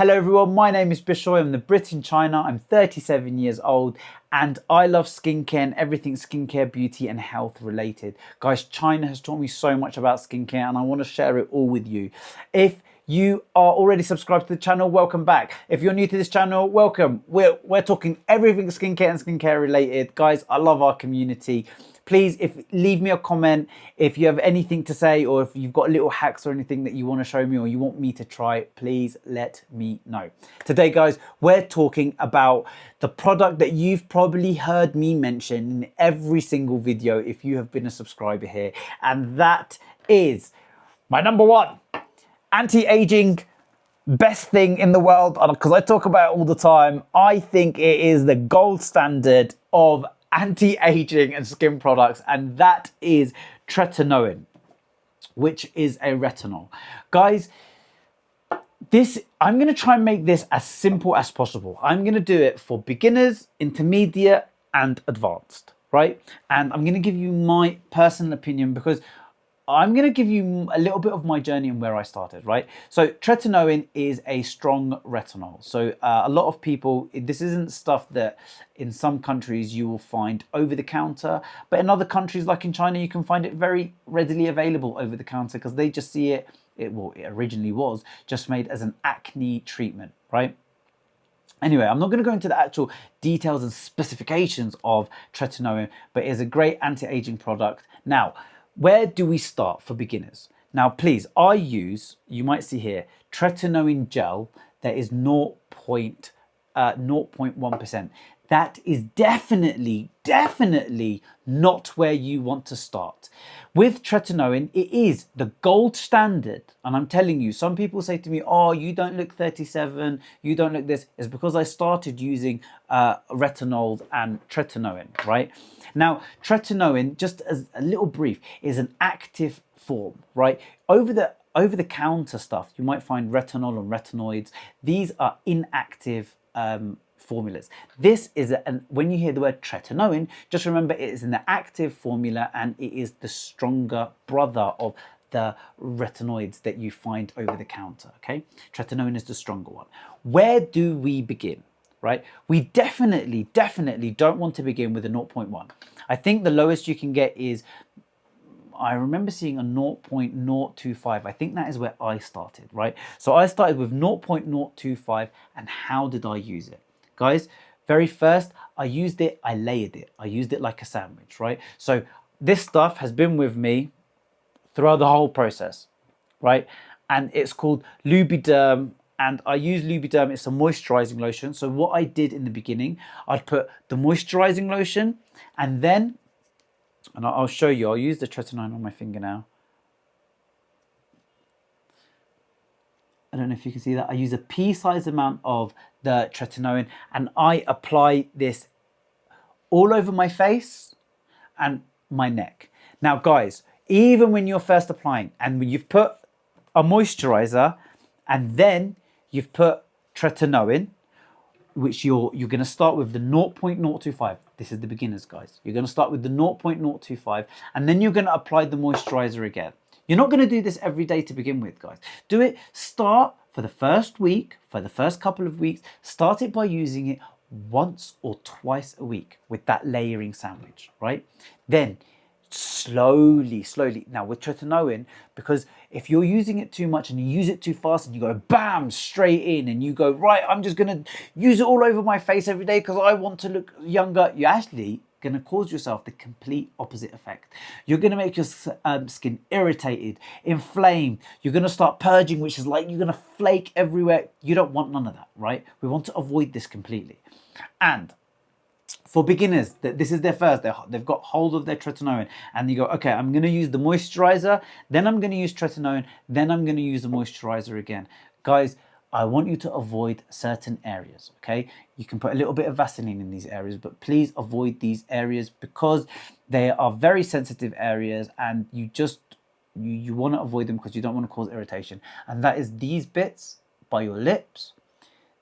Hello everyone, my name is Bishoy, I'm the Brit in China, I'm 37 years old and I love skincare and everything skincare, beauty and health related. Guys, China has taught me so much about skincare and I want to share it all with you. If you are already subscribed to the channel, welcome back. If you're new to this channel, welcome. We're talking everything skincare and skincare related. Guys, I love our community. Please, leave me a comment if you have anything to say or if you've got little hacks or anything that you want to show me or you want me to try, please let me know. Today, guys, we're talking about the product that you've probably heard me mention in every single video if you have been a subscriber here, and that is my number one anti-aging best thing in the world, because I talk about it all the time. I think it is the gold standard of anti-aging and skin products, and that is Tretinoin, which is a retinol. Guys, I'm going to try and make this as simple as possible. I'm going to do it for beginners, intermediate and advanced, right? And I'm going to give you my personal opinion because I'm going to give you a little bit of my journey and where I started, right? So Tretinoin is a strong retinol. So a lot of people, this isn't stuff that in some countries you will find over the counter, but in other countries like in China, you can find it very readily available over the counter because they just see it, it originally was just made as an acne treatment, right? Anyway, I'm not going to go into the actual details and specifications of Tretinoin, but it is a great anti-aging product. Now, where do we start for beginners? Now, please, I use, you might see here, Tretinoin gel that is 0.1%. That is definitely not where you want to start. With Tretinoin, it is the gold standard. And I'm telling you, some people say to me, oh, you don't look 37, you don't look this. It's because I started using retinols and Tretinoin, right? Now, Tretinoin, just as a little brief, is an active form, right? Over the counter stuff, you might find retinol and retinoids. These are inactive formulas. This is, when you hear the word Tretinoin, just remember it is an active formula and it is the stronger brother of the retinoids that you find over the counter, okay? Tretinoin is the stronger one. Where do we begin, right? We definitely don't want to begin with a 0.1. I think the lowest you can get is, I remember seeing a 0.025. I think that is where I started, right? So I started with 0.025, and how did I use it? Guys, very first, I used it, I layered it. I used it like a sandwich, right? So this stuff has been with me throughout the whole process, right? And it's called Lubriderm, and I use Lubriderm. It's a moisturizing lotion. So what I did in the beginning, I'd put the moisturizing lotion, and then, and I'll show you, I'll use the Tretinoin on my finger now. I don't know if you can see that. I use a pea-sized amount of the Tretinoin and I apply this all over my face and my neck. Now, guys, even when you're first applying and when you've put a moisturizer and then you've put Tretinoin, which you're going to start with the 0.025. This is the beginners, guys. You're going to start with the 0.025 and then you're going to apply the moisturizer again. You're not going to do this every day to begin with, guys. Do it, start for the first week, for the first couple of weeks, start it by using it once or twice a week with that layering sandwich, right? Then slowly. Now with Tretinoin, because if you're using it too much and you use it too fast and you go bam, straight in and you go, right, I'm just going to use it all over my face every day because I want to look younger, you're actually going to cause yourself the complete opposite effect. You're going to make your skin irritated, inflamed. You're going to start purging, which is like you're going to flake everywhere. You don't want none of that, right? We want to avoid this completely. And for beginners, this is their first, they've got hold of their Tretinoin and you go, okay, I'm going to use the moisturizer, then I'm going to use Tretinoin, then I'm going to use the moisturizer again. Guys, I want you to avoid certain areas, okay? You can put a little bit of Vaseline in these areas, but please avoid these areas because they are very sensitive areas and you want to avoid them because you don't want to cause irritation. And that is these bits by your lips,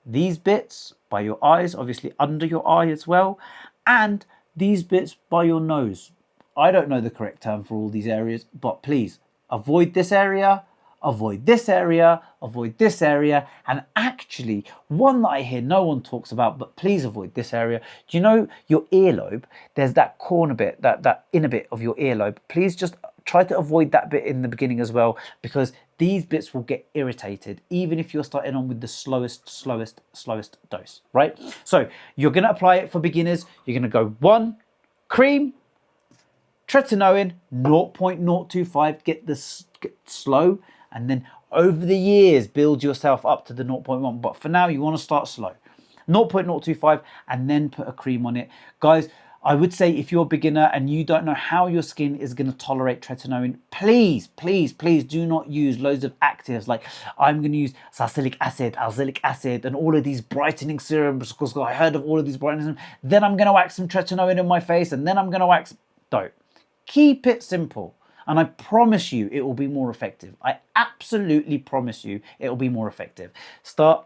these bits by your eyes, obviously under your eye as well, and these bits by your nose. I don't know the correct term for all these areas, but please avoid this area, avoid this area, avoid this area. And actually, one that I hear no one talks about, but please avoid this area. Do you know your earlobe? There's that corner bit, that inner bit of your earlobe. Please just try to avoid that bit in the beginning as well, because these bits will get irritated, even if you're starting on with the slowest dose, right? So you're going to apply it for beginners. You're going to go 1 cream, Tretinoin 0.025, get slow, and then over the years build yourself up to the 0.1. But for now, you want to start slow. 0.025 and then put a cream on it. Guys, I would say if you're a beginner and you don't know how your skin is going to tolerate Tretinoin, please do not use loads of actives. Like I'm going to use salicylic acid, and all of these brightening serums because I heard of all of these brightening serums. Then I'm going to wax some Tretinoin in my face, and then I'm going to wax. Don't. Keep it simple. And I promise you it will be more effective. I absolutely promise you it will be more effective. Start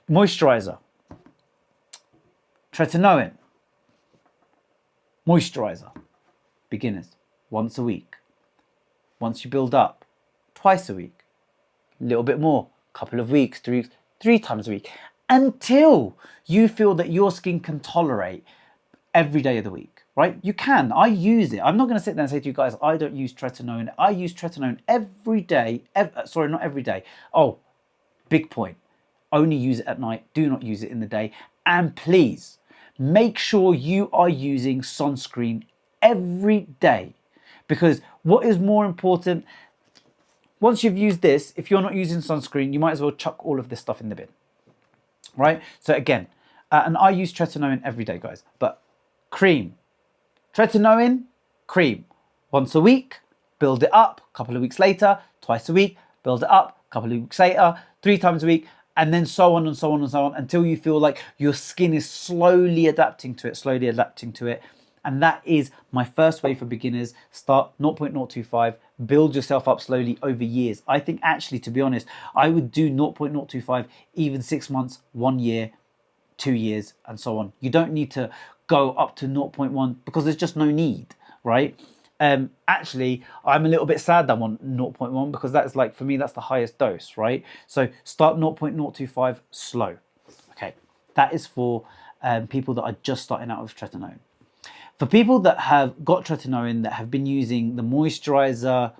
moisturizer. Tretinoin, moisturizer, beginners, once a week. Once you build up, twice a week, a little bit more, couple of weeks, 3 weeks, 3 times a week, until you feel that your skin can tolerate every day of the week, right? You can. I use it. I'm not going to sit there and say to you guys, I don't use Tretinoin. I use Tretinoin every day. Sorry, not every day. Oh, big point. Only use it at night. Do not use it in the day. And please, make sure you are using sunscreen every day, because what is more important, once you've used this, if you're not using sunscreen, you might as well chuck all of this stuff in the bin, right? So again, and I use Tretinoin every day, guys, but cream, Tretinoin, cream, once a week, build it up, a couple of weeks later, twice a week, build it up, a couple of weeks later, 3 times a week, and then so on and so on and so on until you feel like your skin is slowly adapting to it. And that is my first way for beginners. Start 0.025, build yourself up slowly over years. I think actually, to be honest, I would do 0.025 even 6 months, 1 year, 2 years, and so on. You don't need to go up to 0.1 because there's just no need, right? Actually, I'm a little bit sad that I'm on 0.1 because that's like, for me, that's the highest dose, right? So start 0.025 slow. Okay, that is for people that are just starting out with Tretinoin. For people that have got Tretinoin, that have been using the moisturizer,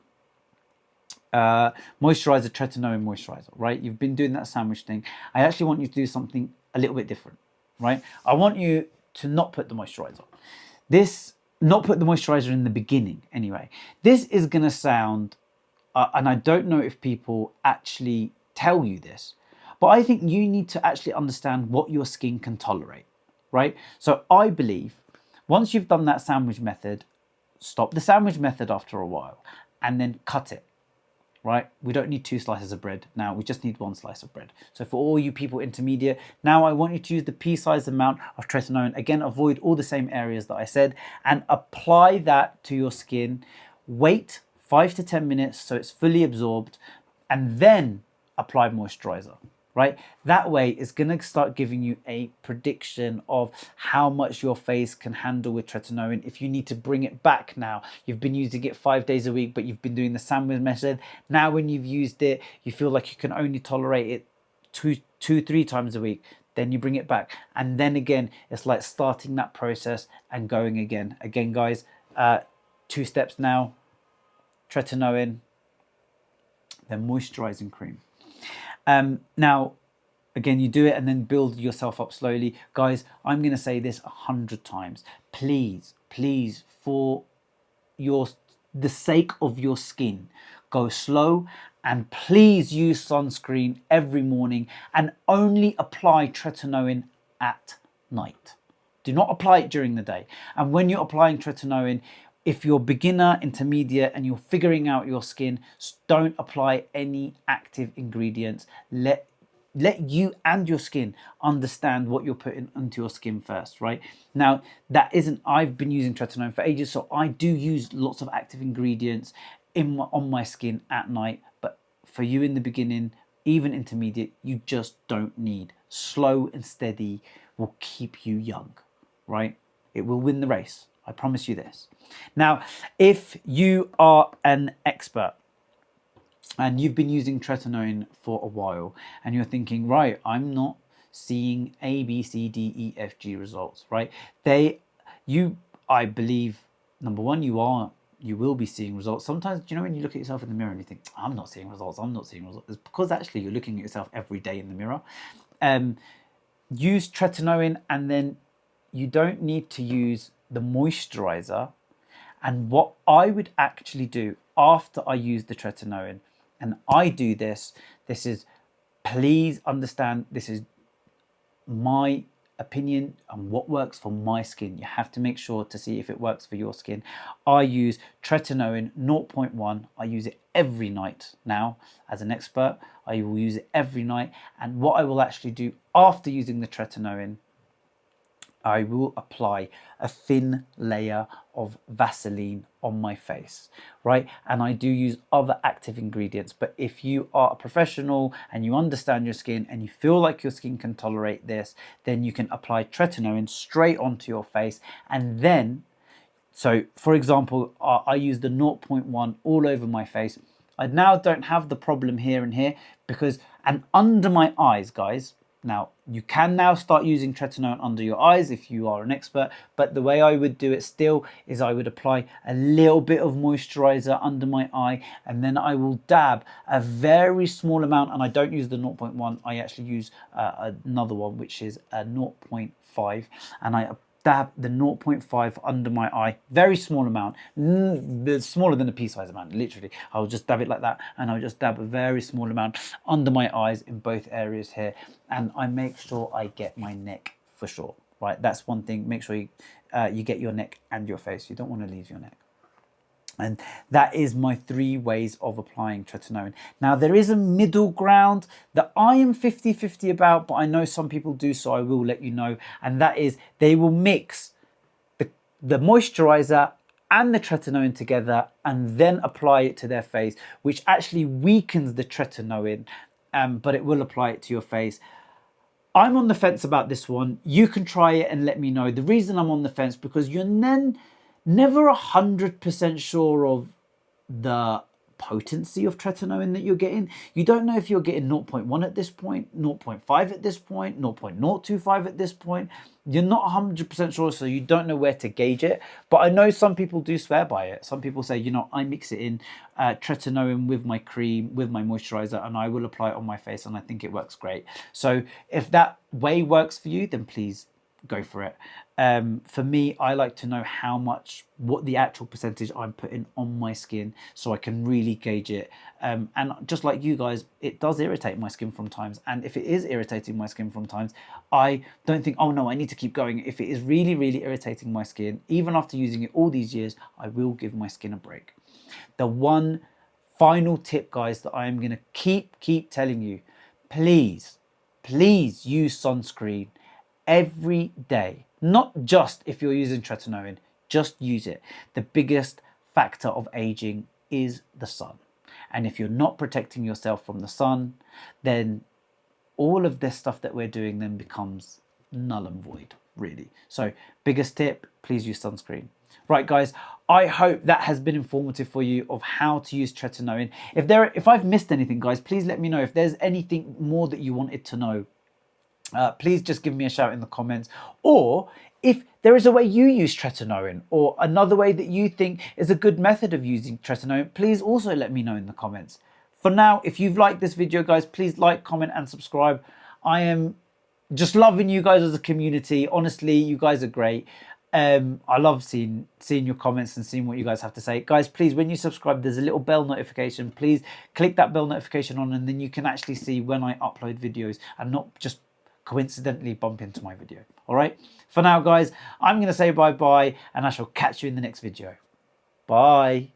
Tretinoin moisturizer, right? You've been doing that sandwich thing. I actually want you to do something a little bit different, right? I want you to not put the moisturizer. Not put the moisturizer in the beginning anyway. This is going to sound, and I don't know if people actually tell you this, but I think you need to actually understand what your skin can tolerate, right? So I believe once you've done that sandwich method, stop the sandwich method after a while and then cut it, right? We don't need 2 slices of bread now, we just need 1 slice of bread. So for all you people intermediate, now I want you to use the pea-sized amount of Tretinoin. Again, avoid all the same areas that I said and apply that to your skin. Wait 5 to 10 minutes so it's fully absorbed, and then apply moisturizer, right? That way it's gonna start giving you a prediction of how much your face can handle with Tretinoin. If you need to bring it back now, you've been using it 5 days a week, but you've been doing the sandwich method. Now when you've used it, you feel like you can only tolerate it 2-3 times a week, then you bring it back. And then again, it's like starting that process and going again. Again, guys, 2 steps now, Tretinoin, then moisturizing cream. Now, again, you do it and then build yourself up slowly. Guys, I'm going to say this 100 times. Please, for the sake of your skin, go slow, and please use sunscreen every morning and only apply Tretinoin at night. Do not apply it during the day. And when you're applying Tretinoin, if you're beginner, intermediate, and you're figuring out your skin, don't apply any active ingredients. Let you and your skin understand what you're putting into your skin first, right? Now, I've been using Tretinoin for ages, so I do use lots of active ingredients on my skin at night. But for you in the beginning, even intermediate, you just don't need. Slow and steady will keep you young, right? It will win the race. I promise you this. Now, if you are an expert, and you've been using Tretinoin for a while, and you're thinking, right, I'm not seeing A, B, C, D, E, F, G results, right? I believe, number one, you will be seeing results. Sometimes, do you know when you look at yourself in the mirror and you think, I'm not seeing results, I'm not seeing results? It's because actually you're looking at yourself every day in the mirror. Use Tretinoin, and then you don't need to use the moisturizer. And what I would actually do after I use the Tretinoin, and I do this is, please understand, this is my opinion and what works for my skin. You have to make sure to see if it works for your skin. I use Tretinoin 0.1. I use it every night now. As an expert, I will use it every night. And what I will actually do after using the Tretinoin, I will apply a thin layer of Vaseline on my face, right? And I do use other active ingredients, but if you are a professional and you understand your skin and you feel like your skin can tolerate this, then you can apply Tretinoin straight onto your face. And then, so for example, I use the 0.1 all over my face. I now don't have the problem here and here because, and under my eyes, guys. Now, you can now start using Tretinoin under your eyes if you are an expert, but the way I would do it still is I would apply a little bit of moisturizer under my eye, and then I will dab a very small amount, and I don't use the 0.1, I actually use another one, which is a 0.5, and I dab the 0.5 under my eye, very small amount, smaller than a pea-sized amount, literally. I'll just dab it like that, and I'll just dab a very small amount under my eyes in both areas here, and I make sure I get my neck for sure, right? That's one thing, make sure you get your neck and your face. You don't want to leave your neck. And that is my 3 ways of applying Tretinoin. Now, there is a middle ground that I am 50-50 about, but I know some people do, so I will let you know. And that is, they will mix the moisturizer and the Tretinoin together and then apply it to their face, which actually weakens the Tretinoin, but it will apply it to your face. I'm on the fence about this one. You can try it and let me know. The reason I'm on the fence, because you're then never 100% sure of the potency of Tretinoin that you're getting. You don't know if you're getting 0.1 at this point, 0.5 at this point, 0.025 at this point. You're not 100% sure, so you don't know where to gauge it. But I know some people do swear by it. Some people say, you know, I mix it in Tretinoin with my cream, with my moisturizer, and I will apply it on my face, and I think it works great. So if that way works for you, then please go for it. For me, I like to know what the actual percentage I'm putting on my skin so I can really gauge it. And just like you guys, it does irritate my skin from times. And if it is irritating my skin from times, I don't think, oh no, I need to keep going. If it is really, really irritating my skin, even after using it all these years, I will give my skin a break. The one final tip, guys, that I am going to keep telling you, please use sunscreen every day. Not just if you're using Tretinoin, just use it. The biggest factor of aging is the sun. And if you're not protecting yourself from the sun, then all of this stuff that we're doing then becomes null and void, really. So biggest tip, please use sunscreen. Right, guys, I hope that has been informative for you of how to use Tretinoin. If I've missed anything, guys, please let me know. If there's anything more that you wanted to know, please just give me a shout in the comments. Or if there is a way you use Tretinoin, or another way that you think is a good method of using Tretinoin, please also let me know in the comments. For now, if you've liked this video, guys, please like, comment and subscribe. I am just loving you guys as a community. Honestly, you guys are great. I love seeing your comments and seeing what you guys have to say. Guys, please, when you subscribe, there's a little bell notification. Please click that bell notification on, and then you can actually see when I upload videos and not just coincidentally bump into my video. All right, for now, guys, I'm going to say bye-bye, and I shall catch you in the next video. Bye.